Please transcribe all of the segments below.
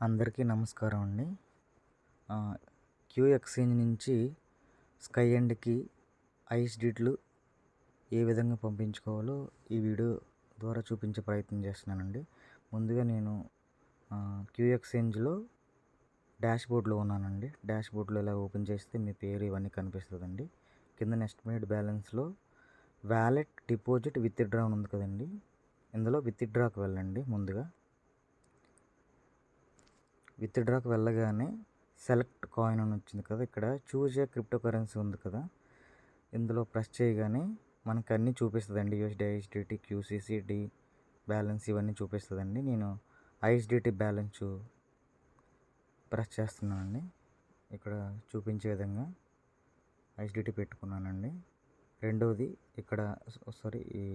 అందరికీ నమస్కారం అండి. క్యూ ఎక్స్చేంజ్ నుంచి స్కై ఎండ్కి ఐఎస్డిటీలు ఏ విధంగా పంపించుకోవాలో ఈ వీడియో ద్వారా చూపించే ప్రయత్నం చేస్తున్నానండి. ముందుగా నేను క్యూ ఎక్స్చేంజ్లో డాష్బోర్డ్లో ఉన్నానండి. డాష్బోర్డ్లో ఇలా ఓపెన్ చేస్తే మీ పేరు ఇవన్నీ కనిపిస్తుందండి. కింద ఎస్టిమేట్ బ్యాలెన్స్లో వ్యాలెట్ డిపాజిట్ విత్డ్రా ఉంది కదండి, ఇందులో విత్డ్రాకి వెళ్ళండి. ముందుగా విత్డ్రాకి వెళ్ళగానే సెలెక్ట్ కాయిన్ అని వచ్చింది కదా, ఇక్కడ చూజ్ ఏ క్రిప్టో కరెన్సీ ఉంది కదా, ఇందులో ప్రెస్ చేయగానే మనకు అన్నీ చూపిస్తుందండి. యూఎస్డి, ఐఎస్డిటీ, క్యూసీసీడి బ్యాలెన్స్ ఇవన్నీ చూపిస్తుందండి. నేను ఐఎస్డిటీ బ్యాలెన్స్ ప్రెస్ చేస్తున్నానండి. ఇక్కడ చూపించే విధంగా ఐఎస్డిటీ పెట్టుకున్నానండి. రెండవది ఇక్కడ ఈ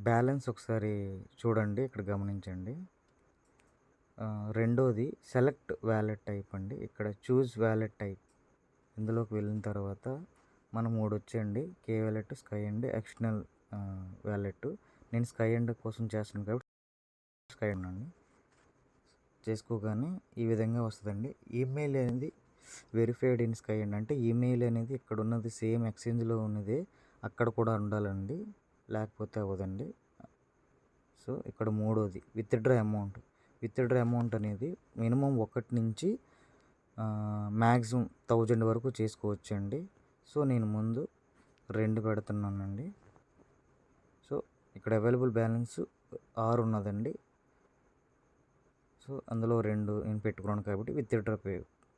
బ్యాలెన్స్ ఒకసారి చూడండి, ఇక్కడ గమనించండి. రెండోది సెలెక్ట్ వ్యాలెట్ టైప్ అండి. ఇక్కడ చూజ్ వ్యాలెట్ టైప్ ఇందులోకి వెళ్ళిన తర్వాత మనం 3 వచ్చేయండి. K wallet, sky end, external wallet. నేను స్కై ఎండ్ కోసం చేస్తున్నాను కాబట్టి స్కై ఎండ్ అండి. చేసుకోగానే ఈ విధంగా వస్తుందండి. ఈమెయిల్ అనేది వెరిఫైడ్ ఇన్ స్కై ఎండ్ అంటే ఈమెయిల్ అనేది ఇక్కడ ఉన్నది సేమ్ ఎక్స్చేంజ్లో ఉన్నది అక్కడ కూడా ఉండాలండి, లేకపోతే అవ్వదండి. సో ఇక్కడ మూడోది విత్డ్రా అమౌంట్ అనేది మినిమం 1 నుంచి మ్యాక్సిమం 1000 వరకు చేసుకోవచ్చండి. సో నేను ముందు 2 పెడుతున్నానండి. సో ఇక్కడ అవైలబుల్ బ్యాలెన్స్ 6 ఉన్నదండి. సో అందులో 2 నేను పెట్టుకున్నాను కాబట్టి విత్డ్రా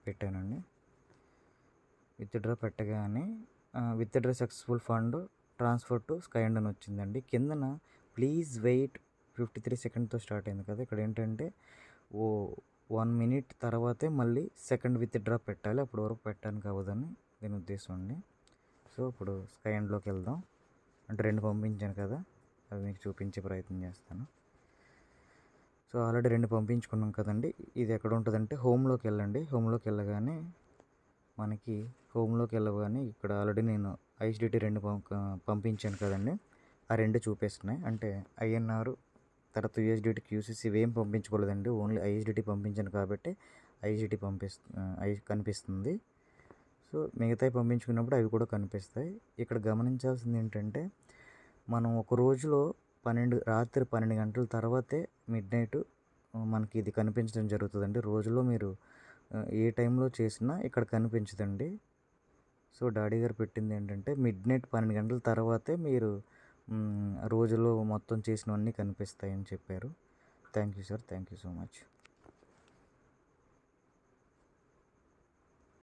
పెట్టానండి. విత్డ్రా పెట్టగానే withdraw successful fund transfer to sky end అని వచ్చిందండి. కిందన ప్లీజ్ వెయిట్ 53 సెకండ్తో స్టార్ట్ అయింది కదా, ఇక్కడ ఏంటంటే 1 మినిట్ తర్వాతే మళ్ళీ సెకండ్ విత్డ్రా పెట్టాలి, అప్పటి వరకు పెట్టడానికి అవ్వదని దీని ఉద్దేశం అండి. సో ఇప్పుడు స్కై ఎండ్లోకి వెళ్దాం. అంటే 2 పంపించాను కదా, అవి మీకు చూపించే ప్రయత్నం చేస్తాను. సో ఆల్రెడీ 2 పంపించుకున్నాం కదండి. ఇది ఎక్కడ ఉంటుందంటే హోమ్లోకి వెళ్ళండి. హోమ్లోకి వెళ్ళగానే ఇక్కడ ఆల్రెడీ నేను ఐఎస్డిటీ 2 పంపించాను కదండి, ఆ 2 చూపిస్తున్నాయి. అంటే ఐఎన్ఆర్ తర్వాత యూఎస్డిటీ, క్యూసీసీ ఇవేం పంపించుకోలేదండి, ఓన్లీ ఐఎస్డిటీ పంపించాను కాబట్టి ఐఎస్డిటీ కనిపిస్తుంది. సో మిగతావి పంపించుకున్నప్పుడు అవి కూడా కనిపిస్తాయి. ఇక్కడ గమనించాల్సింది ఏంటంటే మనం ఒక రోజులో రాత్రి 12 గంటల తర్వాతే మిడ్నైట్ మనకి ఇది కనిపించడం జరుగుతుందండి. రోజులో మీరు ఏ టైంలో చేసినా ఇక్కడ కనిపించదండి. సో డాడీ గారు పెట్టింది ఏంటంటే మిడ్నైట్ 12 గంటల తర్వాతే మీరు రోజులో మొత్తం చేసినవన్నీ కనిపిస్తాయని చెప్పారు. Thank you sir, thank you so much.